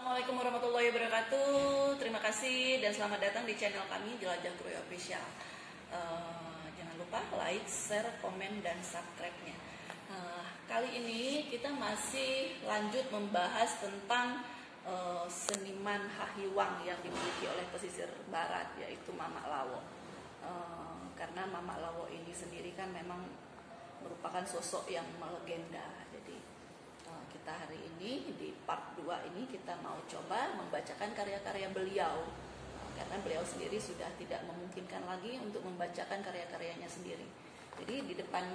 Assalamualaikum warahmatullahi wabarakatuh. Terima kasih dan selamat datang di channel kami Jelajah Krui Official. Jangan lupa like, share, komen, dan subscribe-nya. Kali ini kita masih lanjut membahas tentang seniman Hahiwang yang dimiliki oleh pesisir barat, yaitu Mamak Lawo. Karena Mamak Lawo ini sendiri kan memang merupakan sosok yang melegenda. Jadi kita hari ini di part 2 ini kita mau coba membacakan karya-karya beliau, karena beliau sendiri sudah tidak memungkinkan lagi untuk membacakan karya-karyanya sendiri. Jadi di depan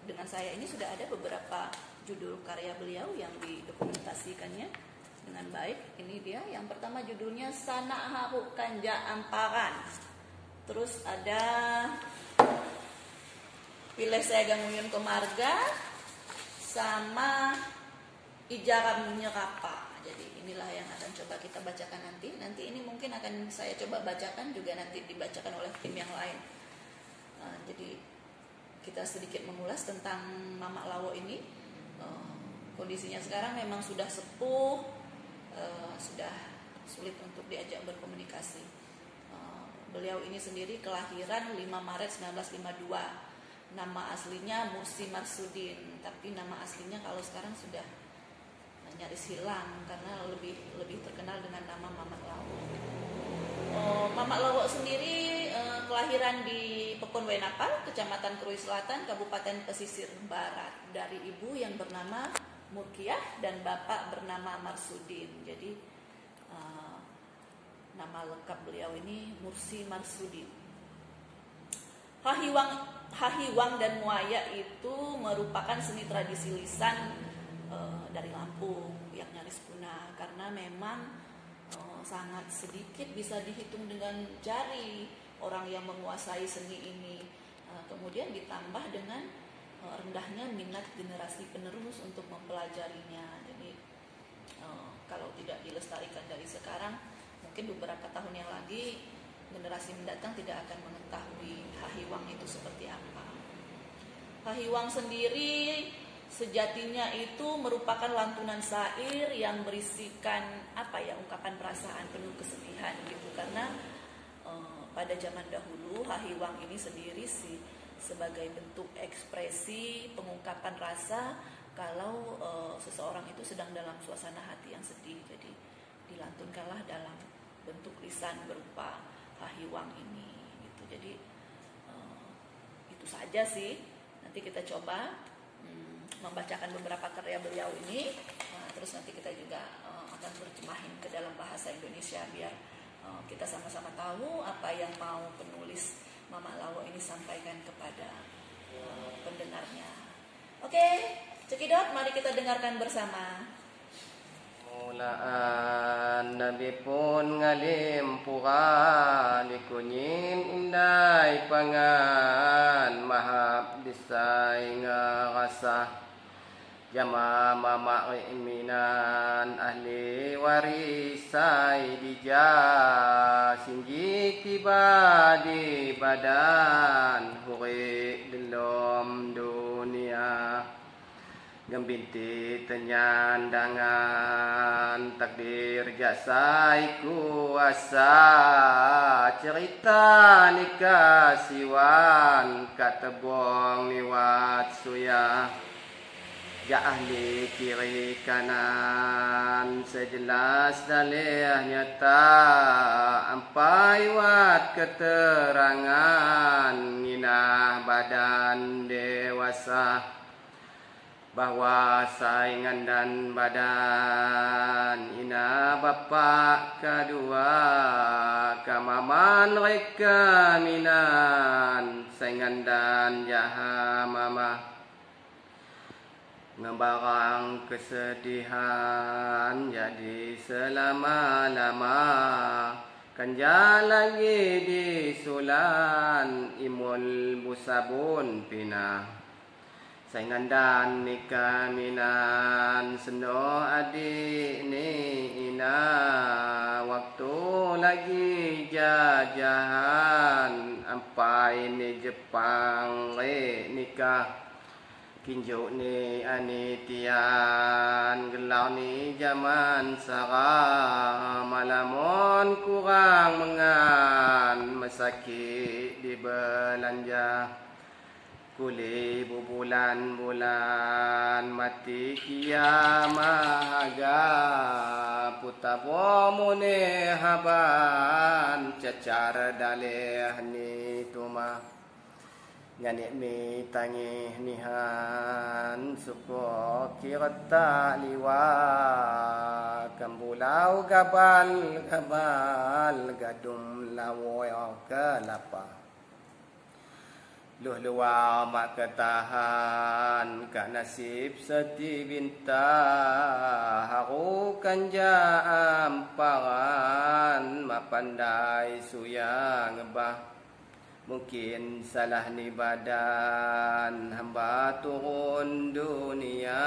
dengan saya ini sudah ada beberapa judul karya beliau yang didokumentasikannya dengan baik. Ini dia, yang pertama judulnya Sanak Haru Kanja Amparan. Terus ada Pilih Saya Ganguyun Kemarga sama Ijaran Menyerapa. Jadi inilah yang akan coba kita bacakan nanti. Nanti ini mungkin akan saya coba bacakan juga nanti dibacakan oleh tim yang lain. Jadi kita sedikit mengulas tentang Mamak Lawo ini. Kondisinya sekarang memang sudah sepuh, sudah sulit untuk diajak berkomunikasi. Beliau ini sendiri kelahiran 5 Maret 1952. Nama aslinya Mursi Marsudin, tapi nama aslinya kalau sekarang sudah nyaris hilang karena lebih terkenal dengan nama Mamak Lawo. Mamak Lawo sendiri kelahiran di Pekon Wenapal, Kecamatan Krui Selatan, Kabupaten Pesisir Barat, dari ibu yang bernama Murkiah dan bapak bernama Marsudin. Jadi nama lengkap beliau ini Mursi Marsudin. Hahiwang dan Muaya itu merupakan seni tradisi lisan dari Lampung yang nyaris punah karena memang sangat sedikit bisa dihitung dengan jari orang yang menguasai seni ini. Kemudian ditambah dengan rendahnya minat generasi penerus untuk mempelajarinya. Jadi kalau tidak dilestarikan dari sekarang, mungkin beberapa tahun yang lagi generasi mendatang tidak akan mengetahui Hahiwang itu seperti apa. Hahiwang sendiri sejatinya itu merupakan lantunan syair yang berisikan ungkapan perasaan penuh kesedihan gitu, karena pada zaman dahulu Hahiwang ini sendiri sebagai bentuk ekspresi pengungkapan rasa kalau seseorang itu sedang dalam suasana hati yang sedih. Jadi dilantunkanlah dalam bentuk lisan berupa Hahiwang ini gitu. Jadi itu saja sih. Nanti kita coba membacakan beberapa karya beliau ini, terus nanti kita juga akan terjemahin ke dalam bahasa Indonesia biar kita sama-sama tahu apa yang mau penulis Mamak Lawo ini sampaikan kepada pendengarnya. Oke, cekidot, mari kita dengarkan bersama. Mulaan Nabi pun ngalimpuran ikunyin indai pangan mahab disai ngarasah jama mama iminan ahli warisai dija singgi tiba di badan huri dalam dunia gembinti tenyandangan takdir jasai kuasa cerita nikah siwan katebong liwat suya ja ahli kiri kanan sejelas dalih nyata ampai wat keterangan nginah badan dewasa bahwa saingan dan badan ina bapak kedua kamaman reka minan saingan dan jaha mama ngebarang kesedihan jadi selama-lama kanja lagi disulan imul busabun pinah saingan dan nikah minan sendo adik ni ina waktu lagi jajahan ampai ni Jepang nikah Kinjuk ni anitian gelau ni zaman sara malamun kurang mengan mesakit di belanja kuli bulan mati kiamahaga putapo mune haban cacar daleh ni tuma ngani mi tangi nihan suko kirta liwa kambulau gabal gadum lawo ke lapa luh luar mak ketahan ka nasib seti binta haru kanja amparan mapandai suyang bah mungkin salah ni badan hamba turun dunia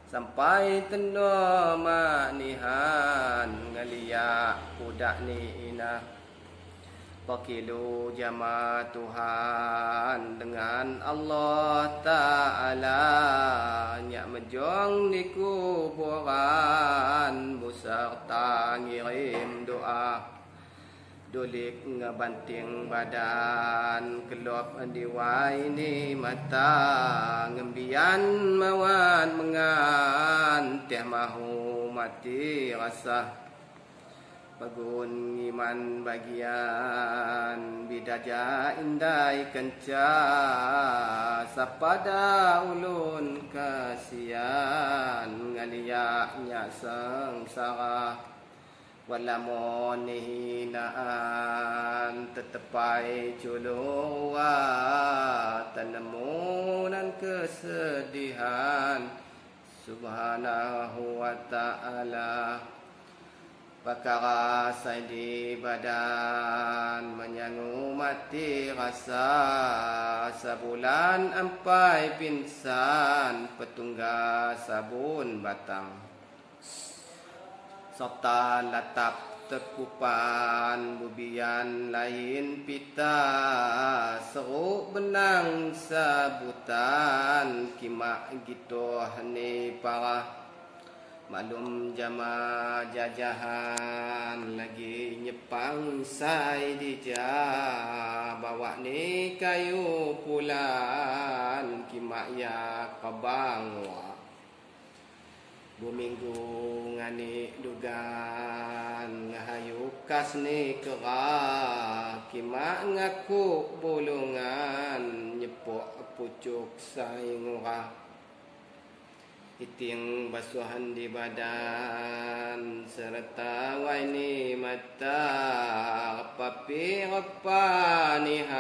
sampai teno maknihan ngeliak budak ni ina pakilu jama Tuhan dengan Allah Ta'ala nyak mejong di kuburan beserta ngirim doa dolik ngebanting badan kelop diwai ni mata ngembian mawan mengan teh mahu mati rasa bagun iman bagian bidaja indai kenca sapada ulun kasihan ngaliaknya sengsara walamun hinaan tetepai culuwa tanemunan kesedihan subhanahu wa ta'ala perkara sai di badan menyangu mati rasa sebulan ampai pingsan petungga sabun batang serta latap tekupan bubian lain pita seruk benang sabutan kimak gitu ni parah maklum jama jajahan lagi nyepang sai dija bawa ni kayu pulan kimak ya kabang Buminggu ngani dugan ngahayu kas ni kera kima ngaku bulungan nyepok pucuk sai ngurah iting basuhan di badan serta waini mata papi rapanihan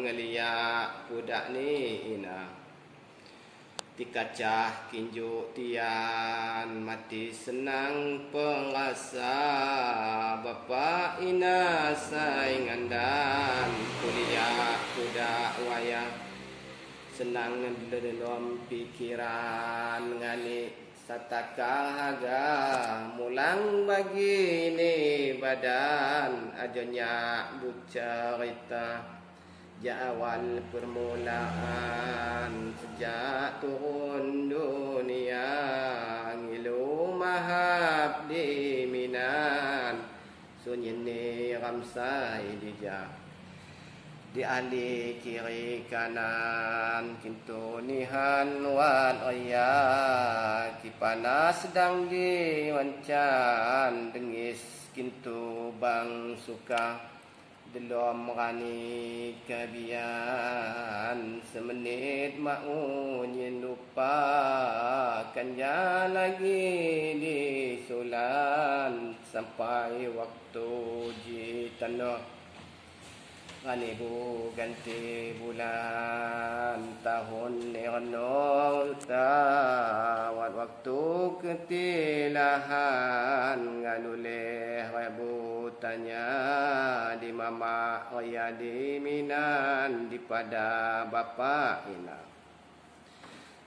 ngeliak budak ni ina dikacah kinjuk tian mati senang pengrasa bapa ina saingan dan kuliah budak wayang senang dalam pikiran ngani sataka haga mulang bagi ni badan ajonya bucarita awal permulaan sejak turun dunia ngilu mahab di minan sunyi ni ramsai dijak di ali kiri kanan kintu nihan wan oya kipana sedang diwancan dengis kintu bang suka belum rani kebian semenit maunya lupa kannya lagi di sulan sampai waktu jitano rani bu ganti bulan tahun nerono tawat waktu ketilahan ngaluleh rebu tanya di mama oya di minan di pada bapa ina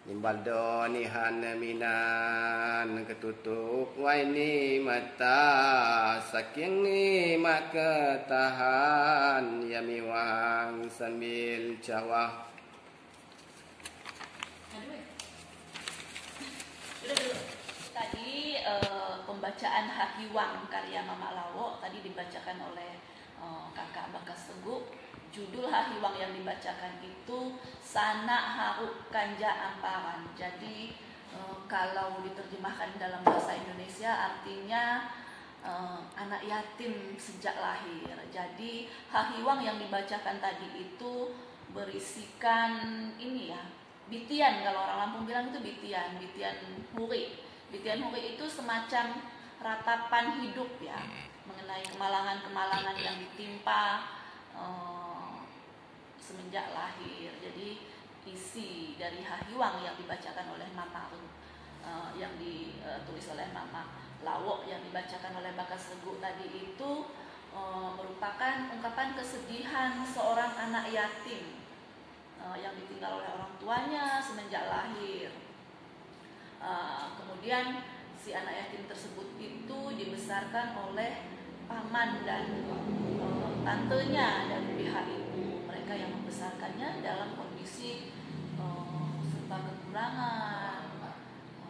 nimbaldo nihan minan ketutup waini mata saking ni mak ketahan ya miwang sambil cawah bacaan Hahiwang karya Mama Lawo tadi dibacakan oleh Kakak Bagas Teguh. Judul Hahiwang yang dibacakan itu Sanak Haru Kanja Amparan. Jadi kalau diterjemahkan dalam bahasa Indonesia artinya anak yatim sejak lahir. Jadi Hahiwang yang dibacakan tadi itu berisikan ini ya, bitian, kalau orang Lampung bilang itu bitian huri. Bitian huri itu semacam ratapan hidup ya, mengenai kemalangan-kemalangan yang ditimpa semenjak lahir. Jadi isi dari Hahiwang yang dibacakan oleh Mama yang ditulis oleh Mama Lawo yang dibacakan oleh Bagas Teguh tadi itu merupakan ungkapan kesedihan seorang anak yatim yang ditinggal oleh orang tuanya semenjak lahir. Kemudian si anak yatim tersebut itu dibesarkan oleh paman dan tantenya dari pihak ibu. Mereka yang membesarkannya dalam kondisi serba kekurangan,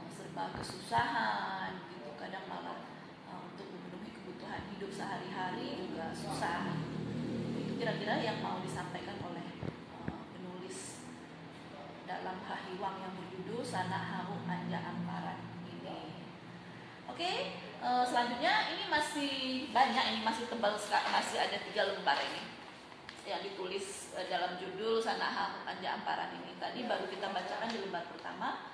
serba kesusahan gitu. Kadang malah untuk memenuhi kebutuhan hidup sehari-hari juga susah. Itu kira-kira yang mau disampaikan oleh penulis dalam Hahiwang yang berjudul Sanak Haru Kanja Amparan ini. Oke, selanjutnya ini masih banyak, ini masih tebal sekali, masih ada 3 lembar ini yang ditulis dalam judul Sanak Haru Kanja Amparan ini. Tadi baru kita bacakan di lembar pertama.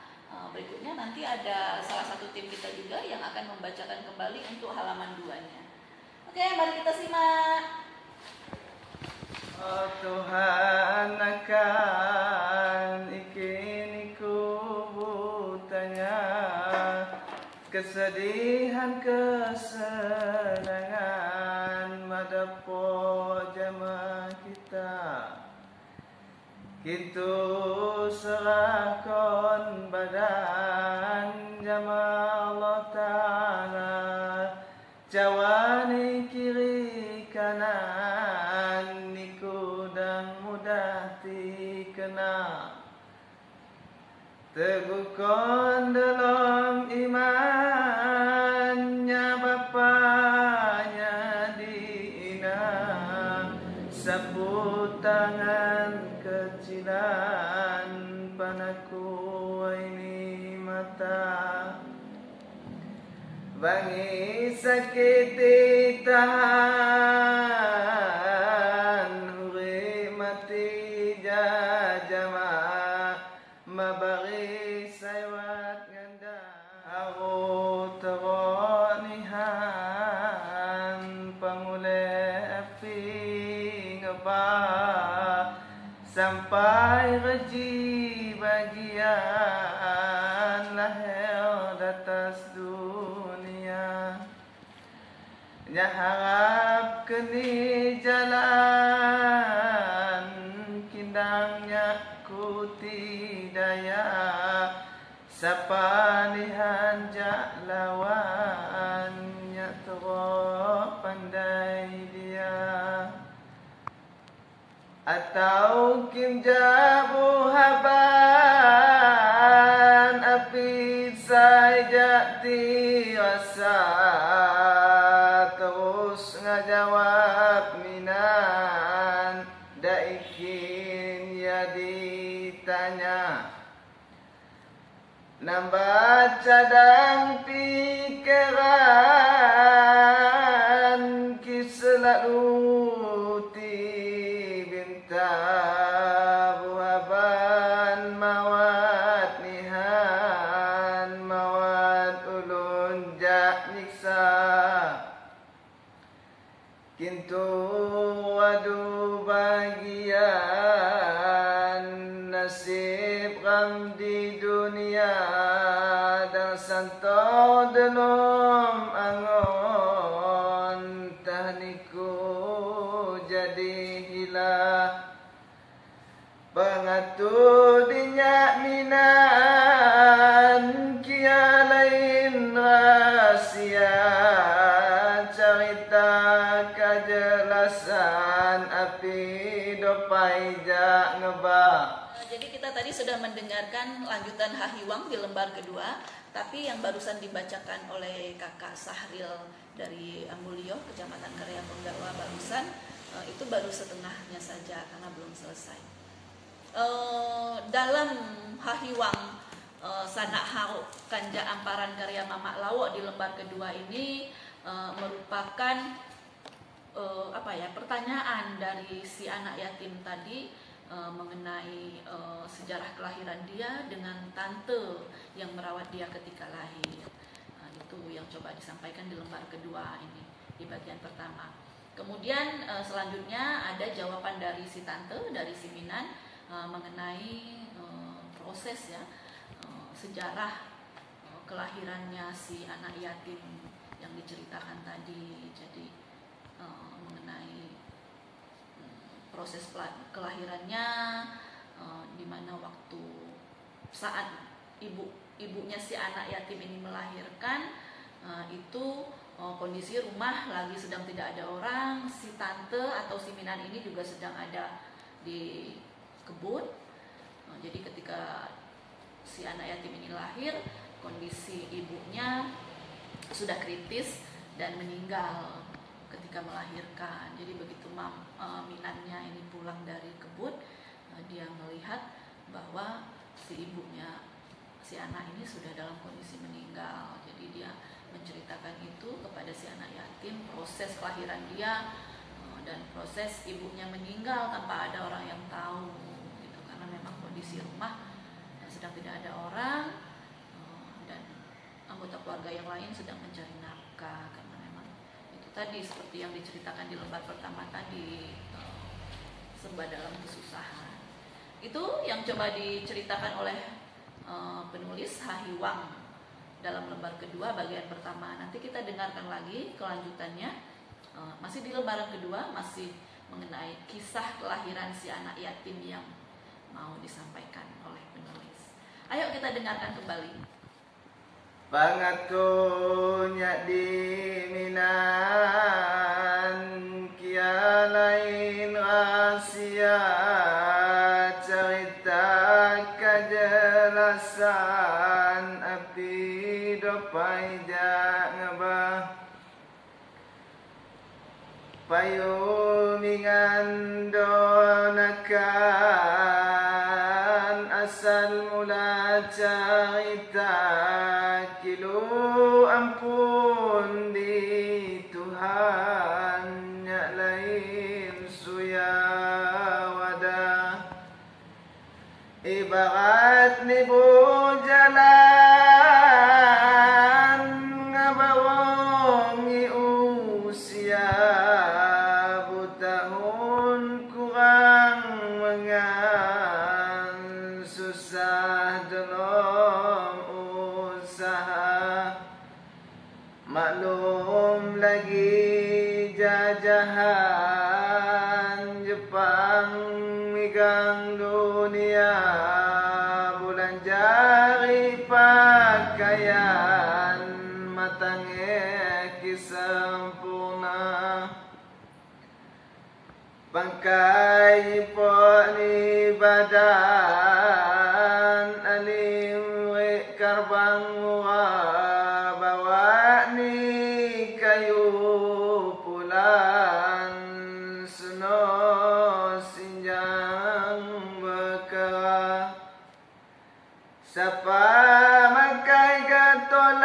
Berikutnya nanti ada salah satu tim kita juga yang akan membacakan kembali untuk halaman 2-nya. Oke, mari kita simak. Oh Tuhan, akan ikini ku butanya, kesedihan kesenangan madapo jama kita. Kitu serahkan badan jama Allah Ta'ala, jawani kiri kanan niku dan mudah dikena. Teguhkan dalam imannya bapaknya dina, sapu tangan kecilan panaku ini mata. Bangi sakit tahan, huri mati jajama, mabari saywat nganda. Aku teronihan pangulai api ngepa, sampai reji bagian lahir datas dunia. Nya harap kini jalan kindangnya kuti daya, sapanihan jak lawannya teruk pandai dia. Atau kim jabu haban api saja dirasa, terus ngajawab minan daikin ya ditanya. Nambah cadang pikiran kiselalu buhaban mawat nihan mawat ulun jak nyiksa. Kintu wadu bagian nasib ram di dunia, dan santo delom angon tahniku jadi hilang. Pengatur dinyak minan kia lain rahasia, cerita kejelasan api dopai jak ngebak. Jadi kita tadi sudah mendengarkan lanjutan Hahiwang di lembar kedua, tapi yang barusan dibacakan oleh Kakak Sahril dari Ambulio, Kecamatan Karya Penggawa barusan, itu baru setengahnya saja karena belum selesai. Dalam Hahiwang Sanak Hau Kanja Amparan karya Mamak Lawo di lembar kedua ini merupakan pertanyaan dari si anak yatim tadi mengenai sejarah kelahiran dia dengan tante yang merawat dia ketika lahir. Itu yang coba disampaikan di lembar kedua ini di bagian pertama. Kemudian selanjutnya ada jawaban dari si tante, dari si Minan mengenai proses sejarah kelahirannya si anak yatim yang diceritakan tadi. Jadi mengenai proses kelahirannya, di mana waktu saat ibunya si anak yatim ini melahirkan, itu kondisi rumah lagi sedang tidak ada orang, si tante atau si Minan ini juga sedang ada di kebun. Jadi ketika si anak yatim ini lahir, kondisi ibunya sudah kritis dan meninggal ketika melahirkan. Jadi begitu Minannya ini pulang dari kebun, dia melihat bahwa si ibunya, si anak ini sudah dalam kondisi meninggal. Jadi dia menceritakan itu kepada si anak yatim, proses kelahiran dia dan proses ibunya meninggal tanpa ada orang yang tahu, gitu. Karena memang kondisi rumah sedang tidak ada orang dan anggota keluarga yang lain sedang mencari nafkah, karena memang itu tadi seperti yang diceritakan di lembar pertama tadi, serba dalam kesusahan. Itu yang coba diceritakan oleh penulis Hahiwang dalam lembar kedua bagian pertama. Nanti kita dengarkan lagi kelanjutannya, masih di lembaran kedua, masih mengenai kisah kelahiran si anak yatim yang mau disampaikan oleh penulis. Ayo kita dengarkan kembali. Pangatunya di Minan kia lain rahasia cerita kejelasan api dopai ngabah payumingan donakan asal mula cerita kilu ampun di Tuhan nya lain suya wadah ibarat nibu jalan ngabawongi usia tahun kurang mengan susah dalam usaha maklum lagi jajahan Jepang migang dunia bulan jari pakaian matangnya kisempurna bangkai poni badan alim wek karbang bawa ni kayu pulang suno sinjang bekara sapa makai gatolan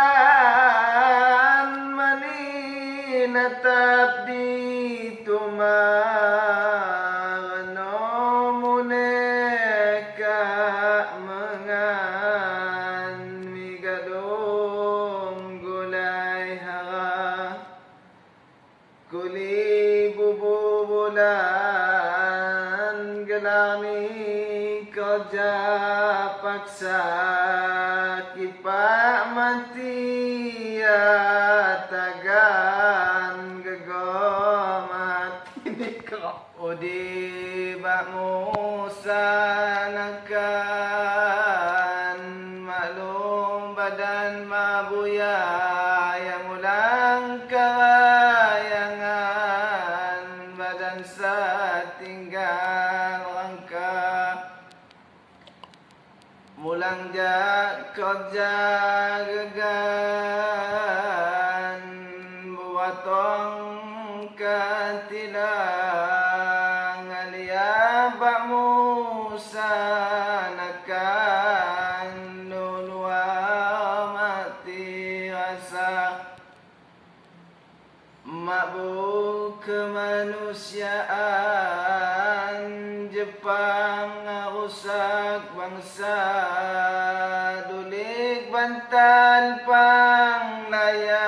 mani natap di tumah kerja paksa kipak mati ya tagan gegomat ini kok udi bak musanakan maklum badan mabuya yang ulang kawayangan badan setinggal langkah mati rasa mabuk kemanusiaan Jepang rusak bangsa dulik bantal panglayan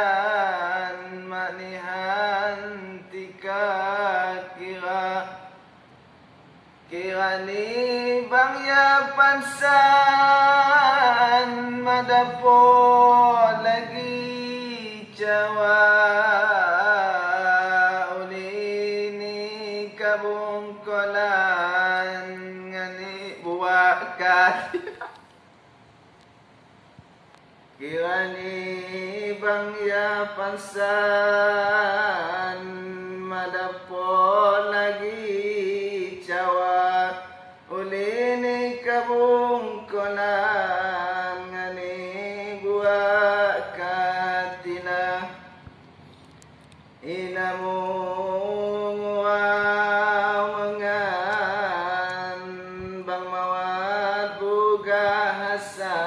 manihan tika kirani bang ya pansan madapo lagi Jawa ulini kabungkolan ngani buakan kirani bang ya pansan madapo lagi Jawa ulini kabungkolan ngani buat katina inamu mengan bang mawat buga hasa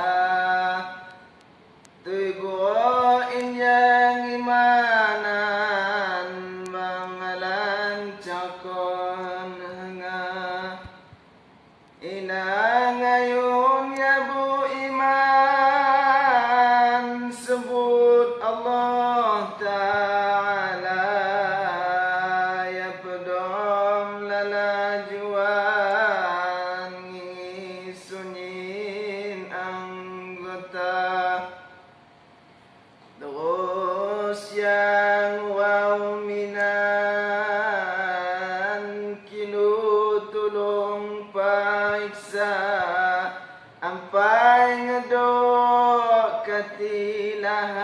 tuigo inyang imanan mangalan cakon inang ayun ya bu iman sebut Allah Ta'ala ya pedom lalajuan sunyin anggota terus yang wauminan kinu tulung paiksa ampai ngedok katilahan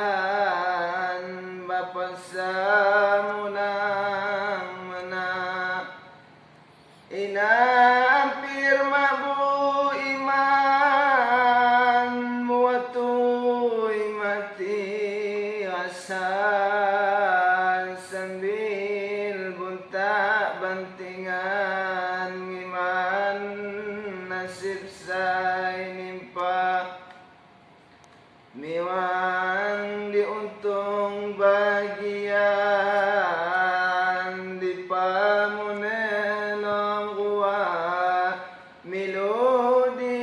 bapa samunang mana ina hampir mabu iman muatui mati asan sambil bunta bantingan iman nasib saya nimpa miwan diuntung bagian di pamunelong gua milu di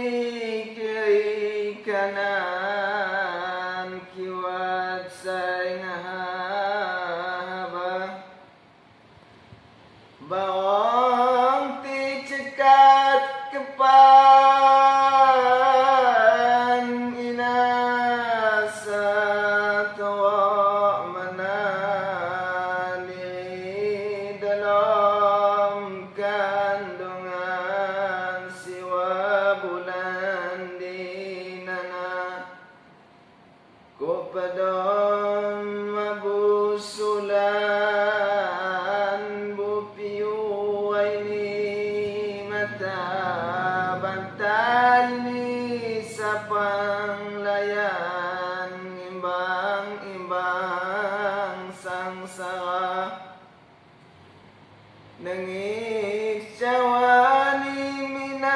kiri kanan kiwat say ngahaba bawang ti cekat kepan inasa tawa manani dalam kandungan siwa bulan dinana ko padom mabusulan bupiu ini mata bantal ni sapang layan imbang sangsara nangis jawani minan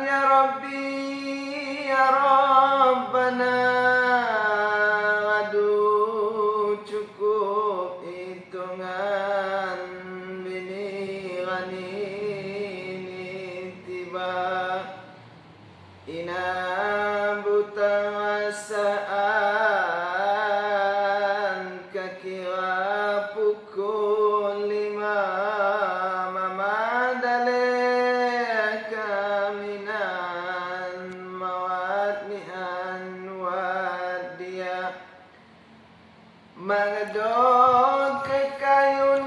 ya Rabbi ya Rabbana aduh cukup hitungan bini ini tiba ina buta asaan kakira pukul 5 mamadale kaminan mawat nihan wadia mangedok kekayunan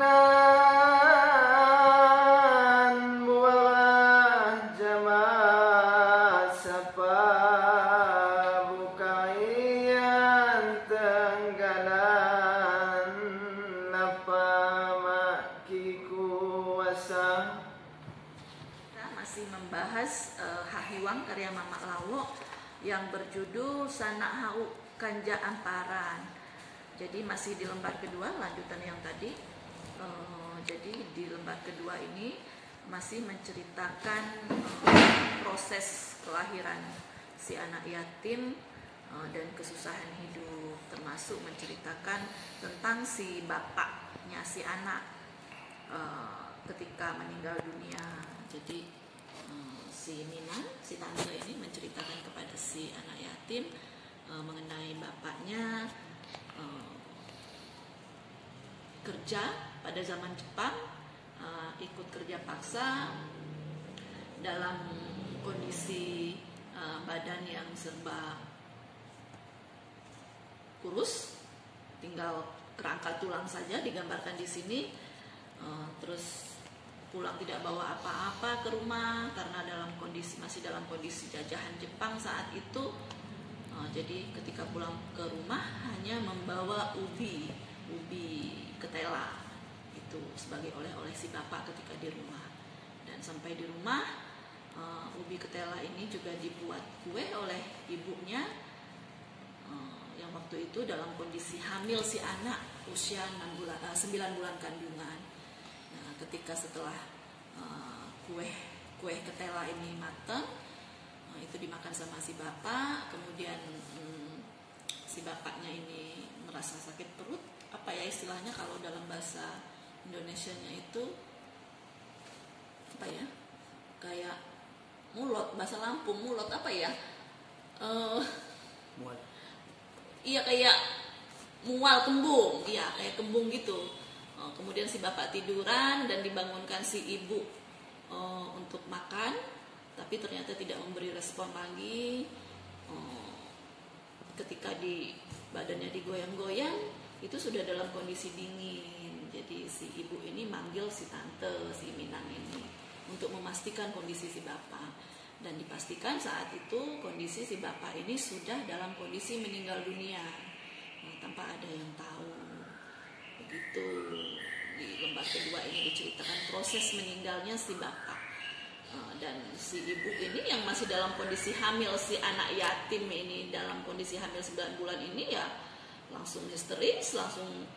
buah jamaah sapa bukaian tenggalan napa maki kuasa. Kita masih membahas Hahiwang karya Mamak Lawo yang berjudul Sanak Hau Kanja Amparan. Jadi masih di lembar kedua, lanjutan yang tadi. Jadi di lembar kedua ini masih menceritakan proses kelahiran si anak yatim dan kesusahan hidup, termasuk menceritakan tentang si bapaknya si anak ketika meninggal dunia. Jadi si Minang, si tante ini menceritakan kepada si anak yatim mengenai bapaknya kerja pada zaman Jepang, ikut kerja paksa dalam kondisi badan yang serba kurus, tinggal kerangka tulang saja digambarkan di sini. Terus pulang tidak bawa apa-apa ke rumah karena masih dalam kondisi jajahan Jepang saat itu. Jadi ketika pulang ke rumah hanya membawa ubi ketela itu sebagai oleh-oleh si bapak ketika di rumah. Dan sampai di rumah ubi ketela ini juga dibuat kue oleh ibunya yang waktu itu dalam kondisi hamil si anak usia 9 bulan kandungan. Nah, ketika setelah kue ketela ini matang, itu dimakan sama si bapak. Kemudian si bapaknya ini merasa sakit perut, apa ya istilahnya kalau dalam bahasa Indonesianya itu apa ya, kayak mulot, bahasa Lampung mulot apa ya, iya kayak mual kembung, iya kayak kembung gitu. Kemudian si bapak tiduran dan dibangunkan si ibu untuk makan, tapi ternyata tidak memberi respon lagi. Ketika badannya digoyang-goyang, itu sudah dalam kondisi dingin. Jadi si ibu ini manggil si tante, si Minang ini untuk memastikan kondisi si bapak. Dan dipastikan saat itu kondisi si bapak ini sudah dalam kondisi meninggal dunia, tanpa ada yang tahu. Begitu. Di lembar kedua ini diceritakan proses meninggalnya si bapak. Dan si ibu ini yang masih dalam kondisi hamil, si anak yatim ini dalam kondisi hamil 9 bulan ini ya langsung histeris, langsung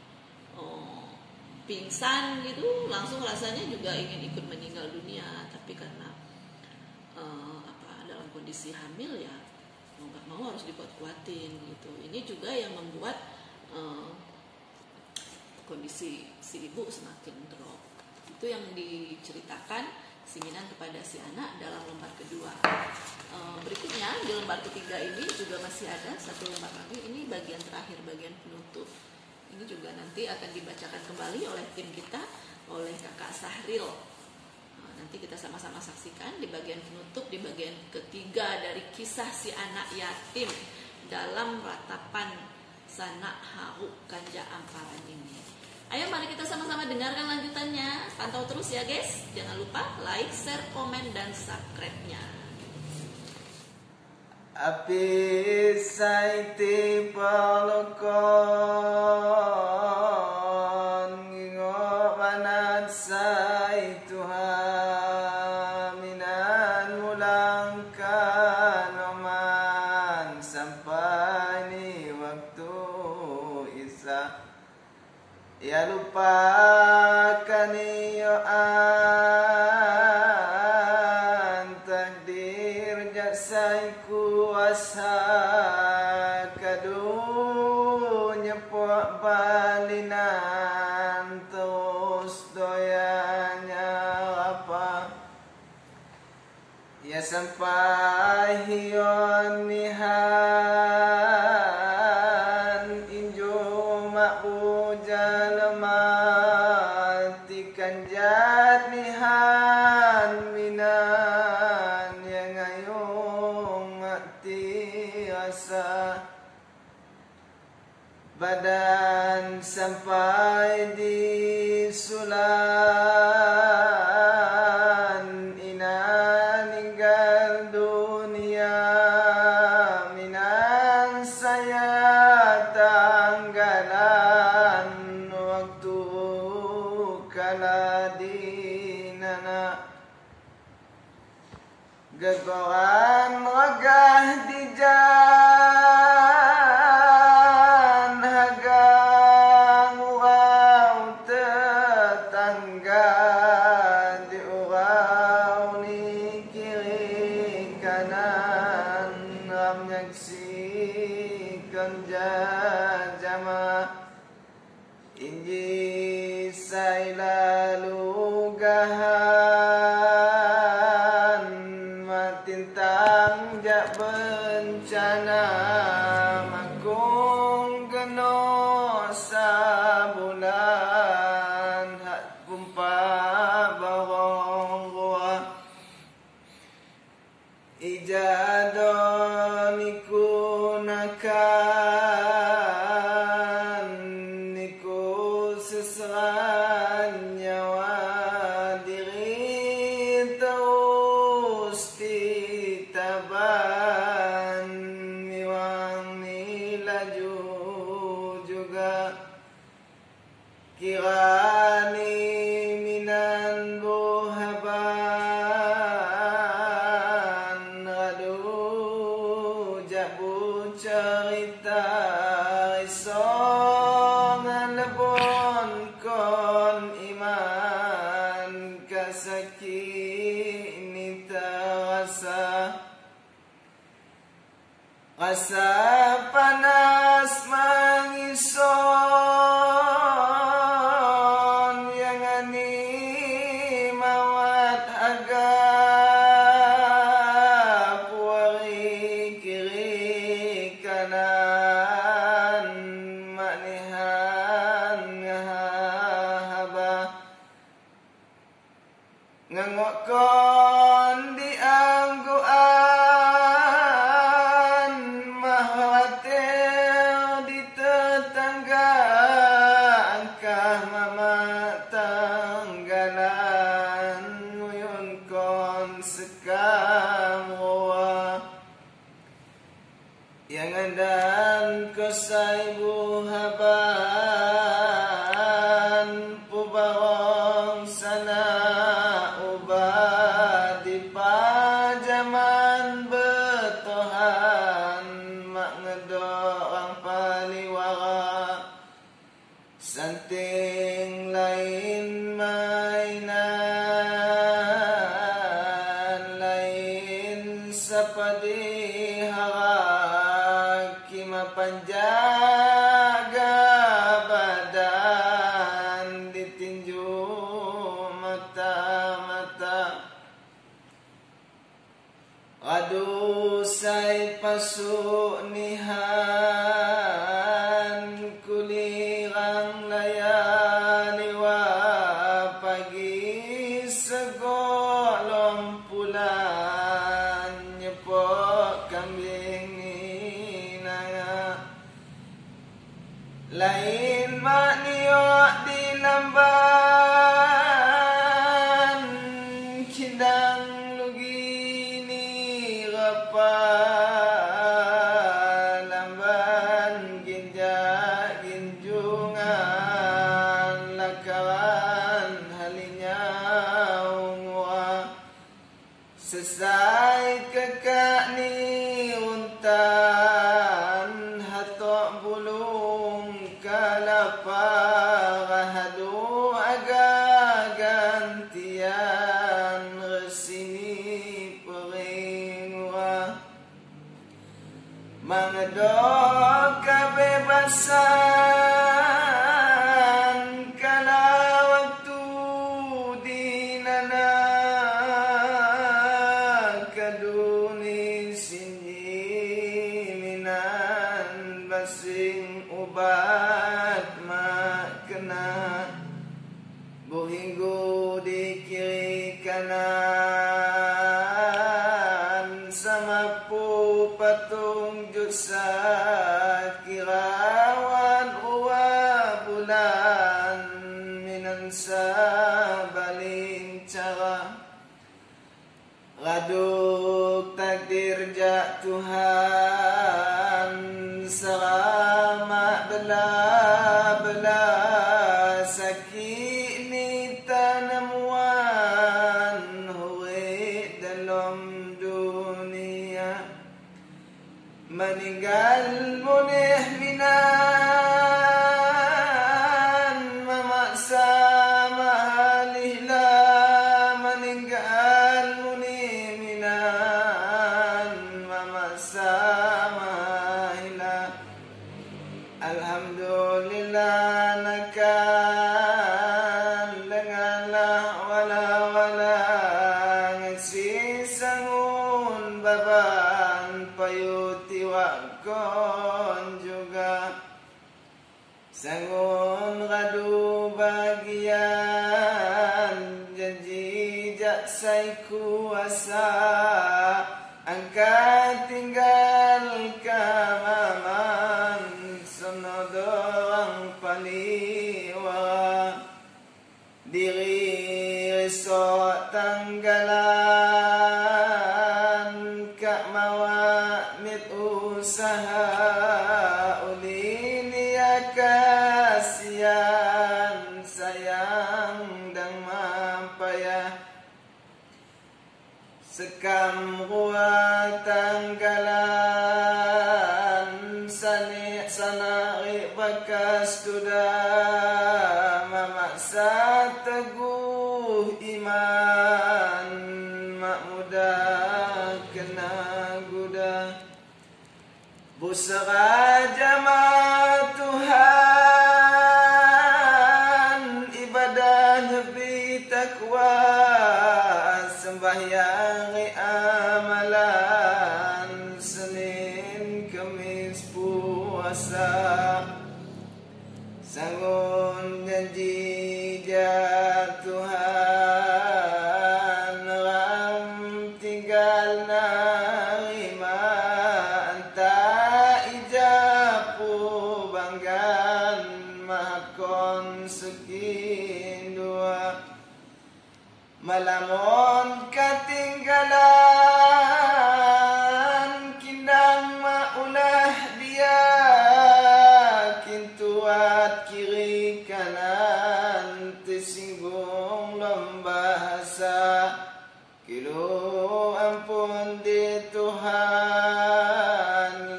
pingsan gitu, langsung rasanya juga ingin ikut meninggal dunia. Tapi karena dalam kondisi hamil ya mau nggak mau harus dibuat-kuatin gitu. Ini juga yang membuat kondisi si ibu semakin drop. Itu yang diceritakan si Minang kepada si anak dalam lembar kedua. Berikutnya di lembar ketiga ini juga masih ada satu lembar lagi. Ini bagian terakhir, bagian penutup. Ini juga nanti akan dibacakan kembali oleh tim kita, oleh Kakak Sahril. Nanti kita sama-sama saksikan di bagian penutup, di bagian ketiga dari kisah si anak yatim dalam ratapan Sanak Haru Kanja Amparan ini. Ayo mari kita sama-sama dengarkan lanjutannya. Pantau terus ya guys. Jangan lupa like, share, komen, dan subscribe-nya. Api saiti palokon ngingo manat saituha minan mulangkan oman sampai ni waktu isya. Ya lupakan iyo takdir jasai kuasa kadunya po balinan terus doyanya apa ya sampai hiyon nihan injo matikan jatnihan minan yang ngayong mati asa badan sampai di sulan ina ninggal dunia minan saya tanggalan waktu kaladinana gegoran regah di jan hagang urau tetangga di urau ni kiri kanan ram nyaksi konja jama inji sailalu gahan matintang jak bencana makung geno sabulan hak pumpa barong roa ijadon ikunakan niku seseran nyawa diri terus ditaban miwang ni laju juga kirani minan buhaban radu jabu cerita isong lebon kon iman kasakini terasa rasa panas mangison yang ani mawat agak puari kiri kanan maknihan ngahaba ngangokon diangguan mahawatir di tetangga angkah mama tanggalan nguyun kon sekam roa yang andan kosai buhaban pubarong sana ubah di pajaman betohan mak ngedorang paliwara santing lain mainan lain sapadi haraki mapanjaga badan ditinju mata-mata adu sai pasuk nihan kulirang layani wa pagi segolong pulan nyepok kambing inanga lain makniok di lamban kindang lugini rapa lamban ginja ginjungan lakaran halinya ungwa sesai kekak ni untan hatok bulung kalapa rahadu agak gantian resini peringwa mangedok kebebasan kala waktu dinana kaduni sinyi minan basing ubat mak kena buhinggu di kiri kanan sama pu patung jutsa kirawan uwa bulan minan sabaling cara raduk takdir jak Tuhan selama bela-bela sakit ni tanamuan Alhamdulillah nakan denganlah wala ngasi sangun baban payuti wakon juga sangun radu bagian janji jak sai kuasa angkat tinggal kamaman sonodong paliwa diri resok tanggalan kak mawa mit usaha ulini ya kasihan sayang dan mampaya sekam ruang tanggalan sanari bakas sudah memaksa teguh iman mak muda kena guda busara jamaah Tuhan ibadah lebih takwa sembahyang amalan Senin Kamis puasa sangun janji ja Tuhan ram tinggal narima anta ijapu banggan mahakon sekin dua malamun ketinggalan kindang maulah dia kintuat kiri kanan tersinggung lembahasa kilo ampun di Tuhan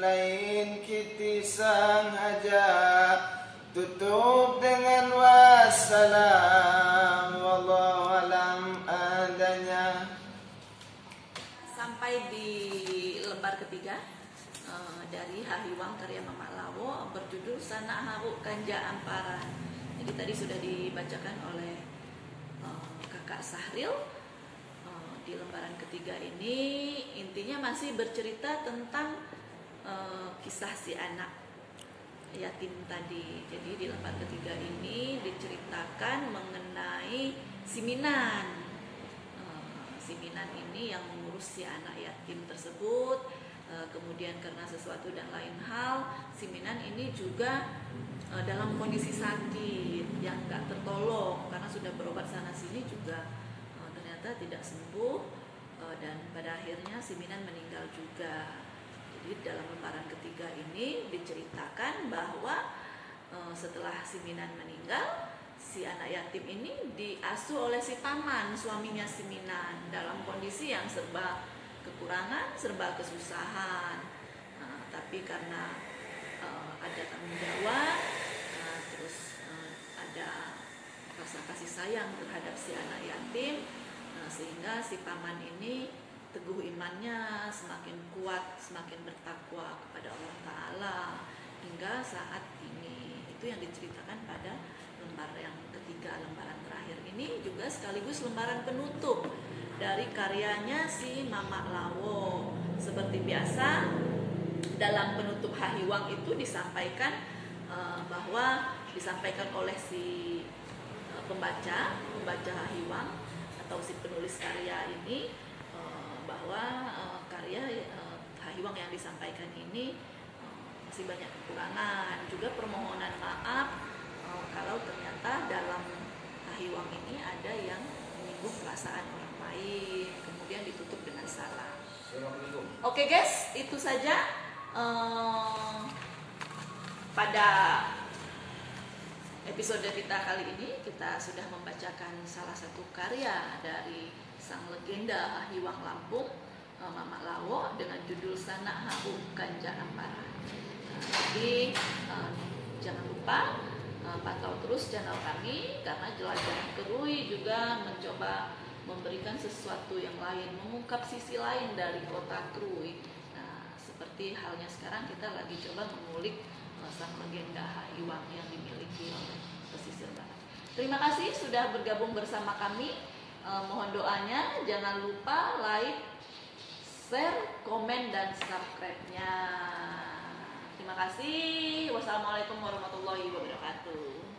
lain kiti sang haja tutup dengan wassalam wallahu alam adanya. Sampai di lembar ketiga dari Hahiwang karya Mamak Lawo berjudul Sanak Haru Kanja Amparan. Jadi tadi sudah dibacakan oleh Kakak Sahril. Di lembaran ketiga ini intinya masih bercerita tentang kisah si anak yatim tadi. Jadi di lembar ketiga ini diceritakan mengenai si Minan. Si Minan ini yang mengurus si anak yatim tersebut. Kemudian karena sesuatu dan lain hal, si Minan ini juga dalam kondisi sakit yang gak tertolong karena sudah berobat sana sini juga ternyata tidak sembuh, dan pada akhirnya si Minan meninggal juga. Jadi dalam lembaran ketiga ini diceritakan bahwa setelah si Minan meninggal, si anak yatim ini diasuh oleh si paman, suaminya si Minan, dalam kondisi yang serba kekurangan, serba kesusahan. Tapi karena ada tanggung jawab, terus ada rasa kasih sayang terhadap si anak yatim, sehingga si paman ini teguh imannya, semakin kuat, semakin bertakwa kepada Allah Ta'ala hingga saat ini. Itu yang diceritakan pada lembar yang ketiga, lembaran terakhir ini juga sekaligus lembaran penutup dari karyanya si Mamak Lawo. Seperti biasa dalam penutup Hahiwang itu disampaikan bahwa disampaikan oleh si pembaca Hahiwang atau si penulis karya ini bahwa karya Hahiwang yang disampaikan ini masih banyak kekurangan, juga permohonan maaf kalau ternyata dalam Hahiwang ini ada yang menyinggung perasaan orang lain, kemudian ditutup dengan salam. Oke guys, itu saja pada episode kita kali ini. Kita sudah membacakan salah satu karya dari sang legenda Hahiwang Lampung, Mamak Lawo, dengan judul Sanak Haru Kanja Amparan. Jadi jangan lupa pantau terus channel kami, karena Jelajah Kerui juga mencoba memberikan sesuatu yang lain, mengungkap sisi lain dari kota Krui. Nah, seperti halnya sekarang kita lagi coba mengulik sang legenda Haiwang yang dimiliki oleh pesisir barat. Terima kasih sudah bergabung bersama kami. Mohon doanya, jangan lupa like, share, komen, dan subscribe-nya. Terima kasih. Wassalamualaikum warahmatullahi wabarakatuh.